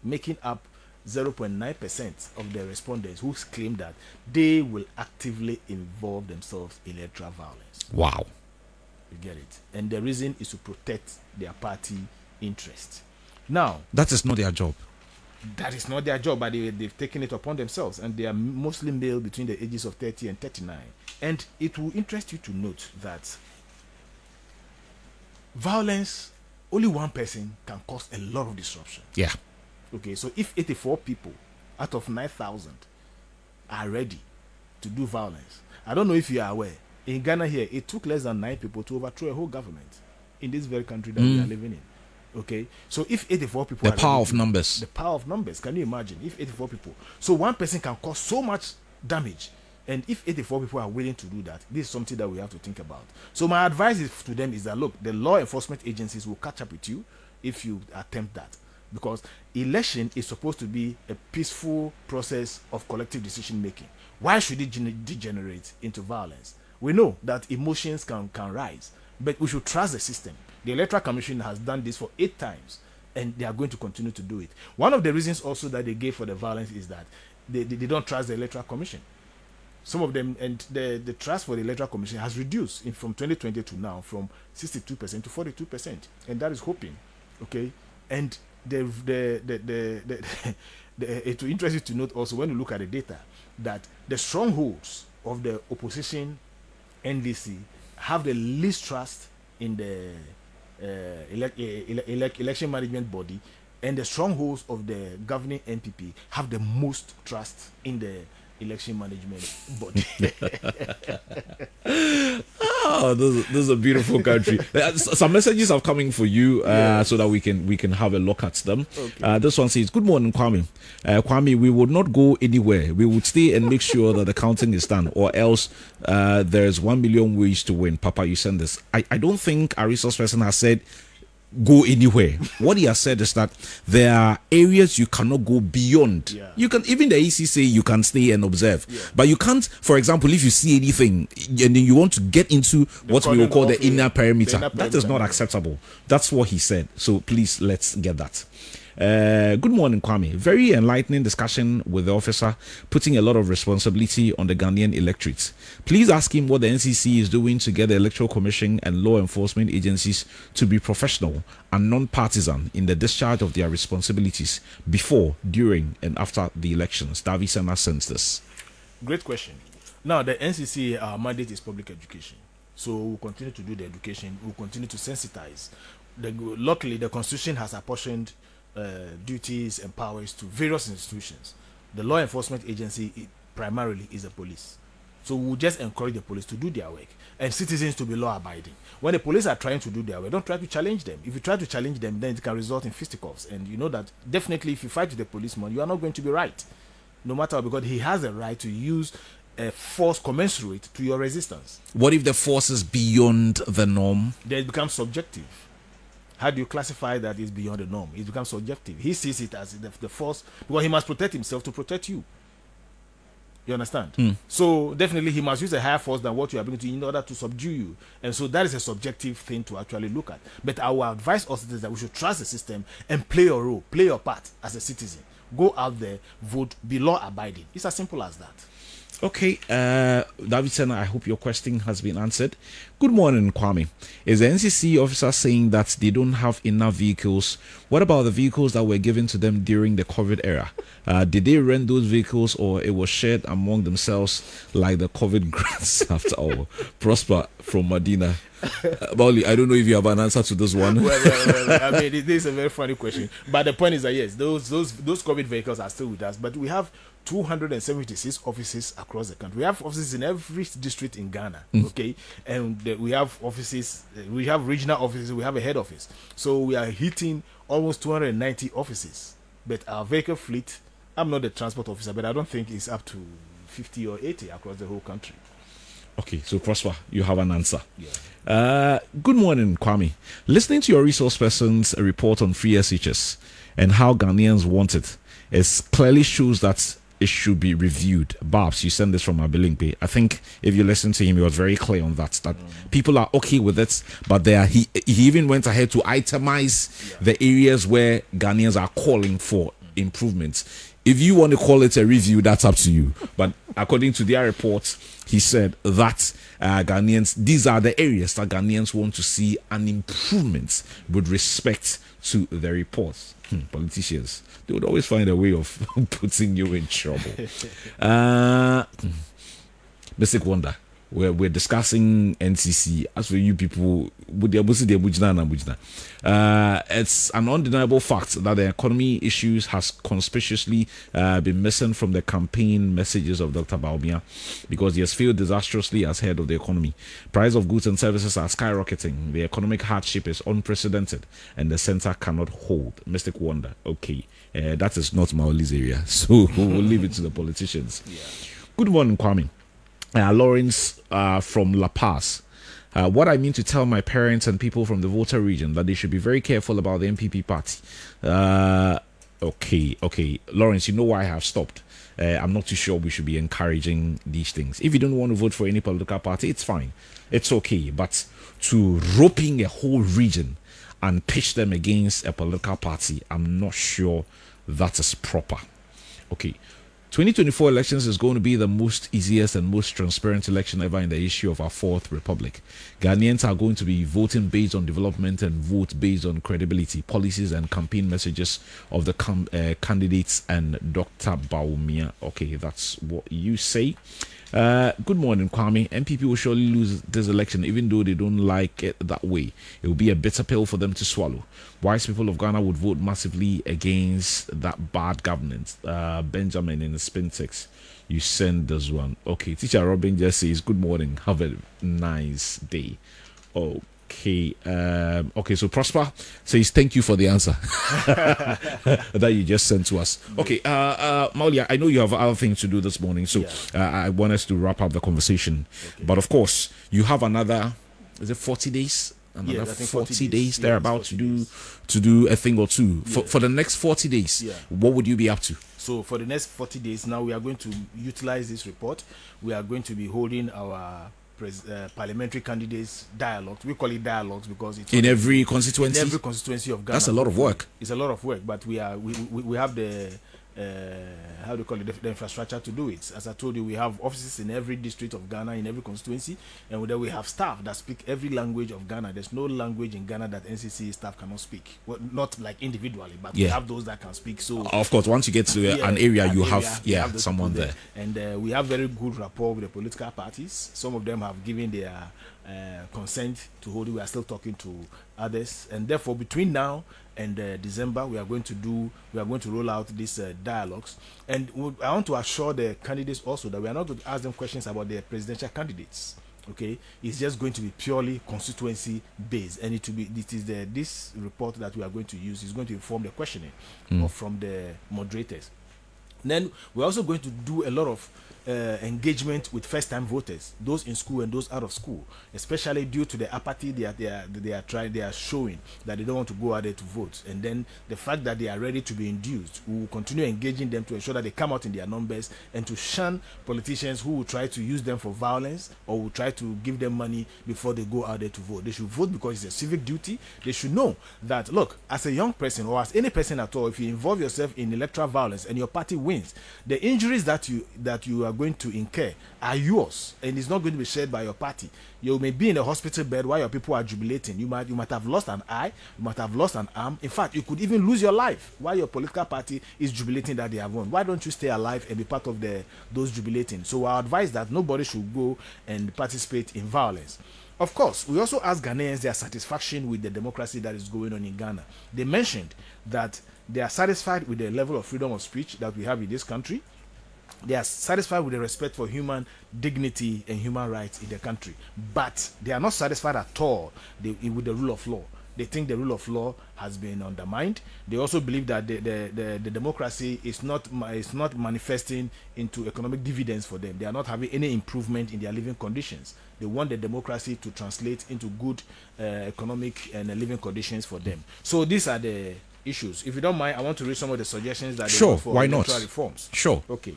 [SPEAKER 2] making up 0.9% of the respondents who claim that they will actively involve themselves in electoral violence.
[SPEAKER 1] Wow.
[SPEAKER 2] You get it? And the reason is to protect their party interest. Now,
[SPEAKER 1] that is not their job.
[SPEAKER 2] That is not their job, but they've taken it upon themselves, and they are mostly male between the ages of 30 and 39. And it will interest you to note that violence, only one person can cause a lot of disruption.
[SPEAKER 1] Yeah.
[SPEAKER 2] Okay, so if 84 people out of 9,000 are ready to do violence, I don't know if you are aware, in Ghana here, it took less than 9 people to overthrow a whole government in this very country that we are living in. Okay, so if 84 people,
[SPEAKER 1] the power of numbers.
[SPEAKER 2] The power of numbers. Can you imagine if 84 people? So one person can cause so much damage, and if 84 people are willing to do that, this is something that we have to think about. So my advice to them is that, look, the law enforcement agencies will catch up with you if you attempt that, because election is supposed to be a peaceful process of collective decision making. Why should it degenerate into violence? We know that emotions can rise, but we should trust the system. The Electoral Commission has done this for 8 times, and they are going to continue to do it. One of the reasons also that they gave for the violence is that they don't trust the Electoral Commission. Some of them, and the trust for the Electoral Commission has reduced from 2020 to now from 62% to 42%, and that is hoping. Okay, and it will interest you to note also, when you look at the data, that the strongholds of the opposition NDC have the least trust in the election management body, and the strongholds of the governing NPP have the most trust in the election management body.
[SPEAKER 1] Oh, this is a beautiful country. Some messages are coming for you, so that we can have a look at them. Okay. This one says, "Good morning, Kwame. Kwame, we would not go anywhere. We would stay and make sure that the counting is done, or else there's 1 million ways to win." Papa, you send this. I don't think a resource person has said go anywhere. What he has said is that there are areas you cannot go beyond. Yeah. You can, even the EC say you can stay and observe, but you can't. For example, if you see anything and then you want to get into what we will call the inner perimeter, that is not acceptable. That's what he said. So please, let's get that. Good morning, Kwame. Very enlightening discussion with the officer, putting a lot of responsibility on the Ghanaian electorate. Please ask him what the NCC is doing to get the Electoral Commission and law enforcement agencies to be professional and non-partisan in the discharge of their responsibilities before, during, and after the elections. Davi Sena sends this.
[SPEAKER 2] Great question. Now, the NCC, our mandate is public education. So we'll continue to do the education. We'll continue to sensitize. Luckily, the Constitution has apportioned duties and powers to various institutions. The law enforcement agency primarily is the police. So we'll just encourage the police to do their work and citizens to be law-abiding. When the police are trying to do their work, don't try to challenge them. If you try to challenge them, then it can result in fisticuffs. And you know that definitely if you fight with the policeman, you are not going to be right. No matter what, because he has a right to use a force commensurate to your resistance.
[SPEAKER 1] What if the force is beyond the norm?
[SPEAKER 2] Then it becomes subjective. How do you classify that it's beyond the norm? It becomes subjective. He sees it as the force, because he must protect himself to protect you. You understand? So definitely he must use a higher force than what you are bringing to in order to subdue you. And so that is a subjective thing to actually look at. But I will advise us that we should trust the system and play your role, play your part as a citizen. Go out there, vote, be law-abiding. It's as simple as that.
[SPEAKER 1] Okay, Davidson, I hope your question has been answered. Good morning, Kwame. Is the NCC officer saying that they don't have enough vehicles? What about the vehicles that were given to them during the COVID era? Did they rent those vehicles, or it was shared among themselves like the COVID grants after all? Prosper from Medina. Bauli, I don't know if you have an answer to this one.
[SPEAKER 2] Well, I mean, this is a very funny question. But the point is that yes, those COVID vehicles are still with us, but we have 276 offices across the country. We have offices in every district in Ghana, okay? And we have offices, we have regional offices, we have a head office. So we are hitting almost 290 offices. But our vehicle fleet, I'm not the transport officer, but I don't think it's up to 50 or 80 across the whole country.
[SPEAKER 1] Okay, so Prosper, you have an answer.
[SPEAKER 2] Yeah.
[SPEAKER 1] Good morning, Kwame. Listening to your resource person's report on free SHS and how Ghanaians want it, it clearly shows that it should be reviewed. Babs, you sent this from Abilingpe. I think if you listen to him, he was very clear on that people are okay with it, but he even went ahead to itemize the areas where Ghanaians are calling for improvements. If you want to call it a review, that's up to you. But according to their report, he said that Ghanaians, these are the areas that Ghanaians want to see an improvement with respect to the reports. Politicians, they would always find a way of putting you in trouble. Basic Wonder, we're discussing NCC. As for you people, it's an undeniable fact that the economy issues has conspicuously been missing from the campaign messages of Dr. Bawumia, because he has failed disastrously as head of the economy. Price of goods and services are skyrocketing. The economic hardship is unprecedented, and the center cannot hold. Mystic Wonder, okay, that is not Mauli's area, so we'll leave it to the politicians. Good morning, Kwame. Lawrence from La Paz. What I mean to tell my parents and people from the Volta region that they should be very careful about the NPP party. Okay. Lawrence, you know why I have stopped. I'm not too sure we should be encouraging these things. If you don't want to vote for any political party, it's fine. It's okay. But to rope in a whole region and pitch them against a political party, I'm not sure that is proper. Okay. 2024 elections is going to be the most easiest and most transparent election ever in the history of our fourth republic. Ghanaians are going to be voting based on development and vote based on credibility, policies and campaign messages of the candidates and Dr. Bawumia. Okay, that's what you say. Good morning, Kwame. NPP will surely lose this election, even though they don't like it that way. It will be a bitter pill for them to swallow. Wise people of Ghana would vote massively against that bad governance. Benjamin in the spin 6. You send this one. Okay, Teacher Robin just says, good morning. Have a nice day. Okay. Okay, so Prosper says thank you for the answer that you just sent to us. Okay, Maulia, I know you have other things to do this morning, so I want us to wrap up the conversation. Okay. But of course, you have another, is it 40 days? Another 40 days thereabout to do a thing or two. For the next 40 days, what would you be up to?
[SPEAKER 2] So for the next 40 days, now we are going to utilize this report. We are going to be holding our parliamentary candidates dialogues. We call it dialogues because it's
[SPEAKER 1] in every constituency.
[SPEAKER 2] In every constituency of Ghana.
[SPEAKER 1] That's a lot of work.
[SPEAKER 2] It's a lot of work, but we have the how do you call it, the infrastructure to do it. As I told you, we have offices in every district of Ghana, in every constituency, and then we have staff that speak every language of Ghana. There's no language in Ghana that NCC staff cannot speak. Well, not like individually, but we have those that can speak. So
[SPEAKER 1] of course, once you get to an area, you have someone there,
[SPEAKER 2] and we have very good rapport with the political parties. Some of them have given their consent to hold it. We are still talking to others, and therefore between now and December, we are going to roll out these dialogues. And I want to assure the candidates also that we are not going to ask them questions about their presidential candidates. Okay, it's just going to be purely constituency based, and this report that we are going to use is going to inform the questioning from the moderators. Then we're also going to do a lot of engagement with first-time voters, those in school and those out of school, especially due to the apathy they are showing, that they don't want to go out there to vote, and then the fact that they are ready to be induced. We will continue engaging them to ensure that they come out in their numbers, and to shun politicians who will try to use them for violence or will try to give them money before they go out there to vote. They should vote because it's a civic duty. They should know that, look, as a young person or as any person at all, if you involve yourself in electoral violence and your party wins, the injuries that you are going to incur are yours, and it's not going to be shared by your party. You may be in a hospital bed while your people are jubilating. You might have lost an eye, you might have lost an arm. In fact, you could even lose your life while your political party is jubilating that they have won. Why don't you stay alive and be part of those jubilating? So I advise that nobody should go and participate in violence. Of course, we also ask Ghanaians their satisfaction with the democracy that is going on in Ghana. They mentioned that they are satisfied with the level of freedom of speech that we have in this country. They are satisfied with the respect for human dignity and human rights in the country, but they are not satisfied at all with the rule of law. They think the rule of law has been undermined. They also believe that the democracy is not manifesting into economic dividends for them. They are not having any improvement in their living conditions. They want the democracy to translate into good economic and living conditions for them. So these are the issues. If you don't mind, I want to read some of the suggestions that they want for electoral reforms.
[SPEAKER 1] Sure.
[SPEAKER 2] Okay.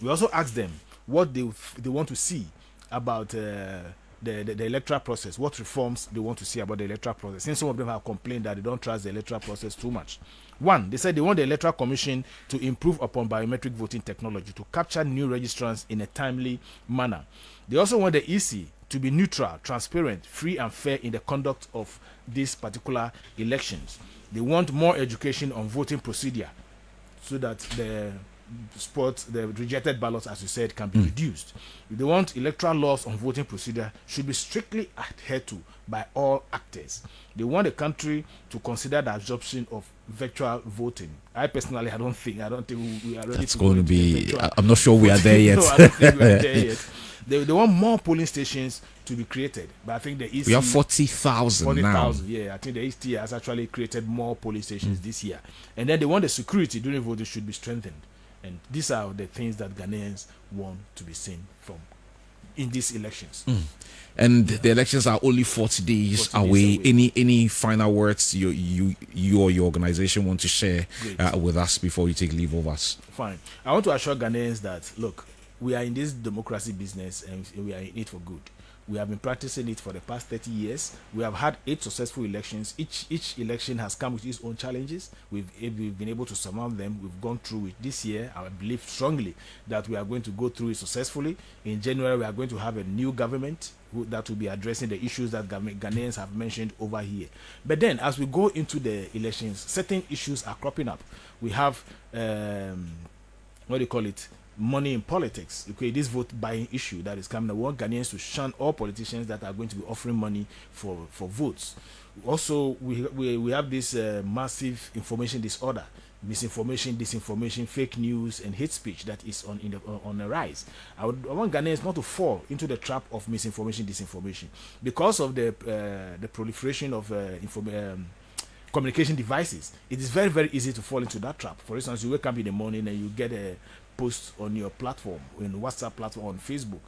[SPEAKER 2] We also asked them what they want to see about the electoral process, what reforms they want to see about the electoral process, since some of them have complained that they don't trust the electoral process too much. One, they said they want the Electoral Commission to improve upon biometric voting technology to capture new registrants in a timely manner. They also want the EC to be neutral, transparent, free and fair in the conduct of these particular elections. They want more education on voting procedure so that the rejected ballots, as you said, can be reduced. They want electoral laws on voting procedure should be strictly adhered to by all actors. They want the country to consider the absorption of virtual voting. I personally, I don't think we are ready.
[SPEAKER 1] That's going to be. I'm not sure we are there yet.
[SPEAKER 2] No, I don't think we are there yet. They want more polling stations to be created, but I think the EC,
[SPEAKER 1] we have 40,000 now.
[SPEAKER 2] 40,000, yeah. I think the EC has actually created more polling stations this year, and then they want the security during voting should be strengthened. And these are the things that Ghanaians want to be seen from in these elections.
[SPEAKER 1] And the elections are only 40 days away. Any final words you or your organization want to share with us before you take leave of us?
[SPEAKER 2] Fine. I want to assure Ghanaians that, look, we are in this democracy business and we are in it for good. We have been practicing it for the past 30 years. We have had 8 successful elections. Each election has come with its own challenges. We've been able to surmount them. We've gone through it this year. I believe strongly that we are going to go through it successfully. In January, we are going to have a new government that will be addressing the issues that Ghanaians have mentioned over here. But then, as we go into the elections, certain issues are cropping up. We have, what do you call it? Money in politics. Okay, this vote buying issue that is coming. I want Ghanaians to shun all politicians that are going to be offering money for votes. Also, we have this massive information disorder, misinformation, disinformation, fake news, and hate speech that is on the rise. I want Ghanaians not to fall into the trap of misinformation, disinformation, because of the proliferation of communication devices. It is very, very easy to fall into that trap. For instance, you wake up in the morning and you get a post on your platform, on WhatsApp platform, on Facebook.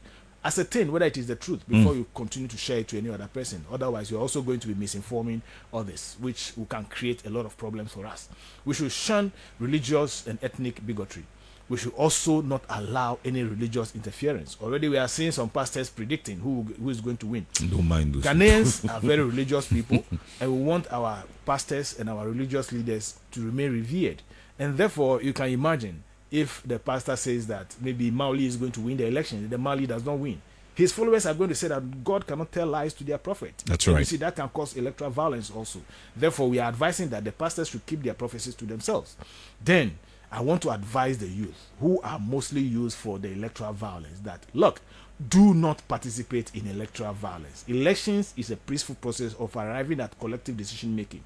[SPEAKER 2] Ascertain whether it is the truth before you continue to share it to any other person. Otherwise, you're also going to be misinforming others, which can create a lot of problems for us. We should shun religious and ethnic bigotry. We should also not allow any religious interference. Already we are seeing some pastors predicting who is going to win.
[SPEAKER 1] Don't mind those.
[SPEAKER 2] Ghanaians are very religious people, and we want our pastors and our religious leaders to remain revered. And therefore, you can imagine if the pastor says that maybe Mauli is going to win the election, the Mauli does not win, his followers are going to say that God cannot tell lies to their prophet.
[SPEAKER 1] That's
[SPEAKER 2] and
[SPEAKER 1] right.
[SPEAKER 2] You see, that can cause electoral violence also. Therefore, we are advising that the pastors should keep their prophecies to themselves. Then, I want to advise the youth, who are mostly used for the electoral violence, that, look, do not participate in electoral violence. Elections is a peaceful process of arriving at collective decision making.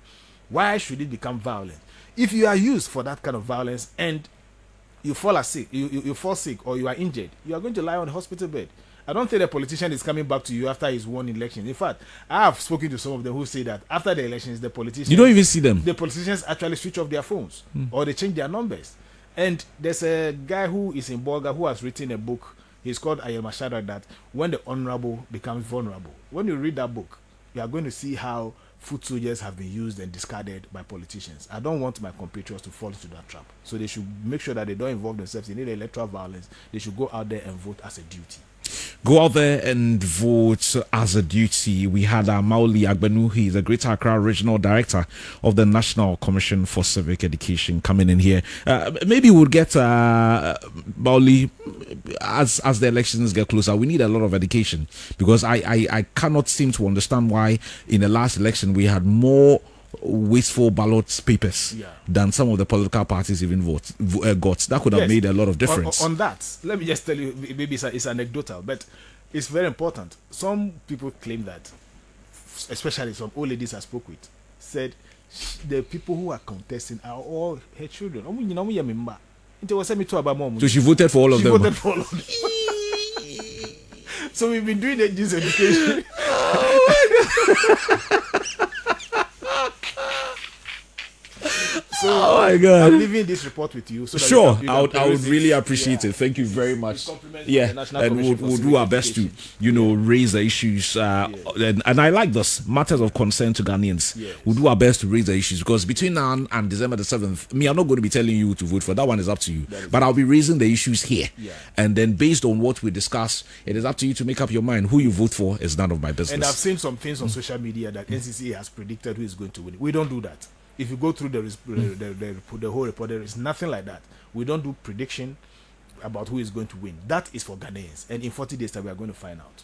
[SPEAKER 2] Why should it become violent? If you are used for that kind of violence and you fall sick, you fall sick or you are injured, you are going to lie on the hospital bed. I don't think the politician is coming back to you after he's won election. In fact, I have spoken to some of them who say that after the elections, the politicians...
[SPEAKER 1] You don't even see them.
[SPEAKER 2] The politicians actually switch off their phones or they change their numbers. And there's a guy who is in Bolga who has written a book. He's called Ayel Mashada, that when the honorable becomes vulnerable. When you read that book, you are going to see how foot soldiers have been used and discarded by politicians. I don't want my compatriots to fall into that trap. So they should make sure that they don't involve themselves in any electoral violence. They should go out there and vote as a duty.
[SPEAKER 1] Go out there and vote as a duty. We had Mauli Agbenu, he is the Greater Accra Regional Director of the National Commission for Civic Education, coming in here. Maybe we'll get Mauli as the elections get closer. We need a lot of education, because I cannot seem to understand why in the last election we had more wasteful ballot papers than some of the political parties even got. That could have made a lot of difference.
[SPEAKER 2] On that, let me just tell you, maybe it's anecdotal, but it's very important. Some people claim that, especially some old ladies I spoke with, said the people who are contesting are all her children.
[SPEAKER 1] So she voted for all of them.
[SPEAKER 2] Voted for all of them. So we've been doing this education. So
[SPEAKER 1] oh my God!
[SPEAKER 2] I'm leaving this report with you. So that
[SPEAKER 1] sure,
[SPEAKER 2] I
[SPEAKER 1] would really appreciate it. Thank you very much. Yeah, and we'll do our best to, raise the issues. And I like this, matters of concern to Ghanaians.
[SPEAKER 2] Yes.
[SPEAKER 1] We'll do our best to raise the issues, because between now and December the 7th, I'm not going to be telling you to vote for. That one is up to you. But I'll be raising the issues here, and then based on what we discuss, it is up to you to make up your mind. Who you vote for is none of my business.
[SPEAKER 2] And I've seen some things on social media that NCC has predicted who is going to win. We don't do that. If you go through the whole report, there is nothing like that. We don't do prediction about who is going to win. That is for Ghanaians. And in 40 days, we are going to find out.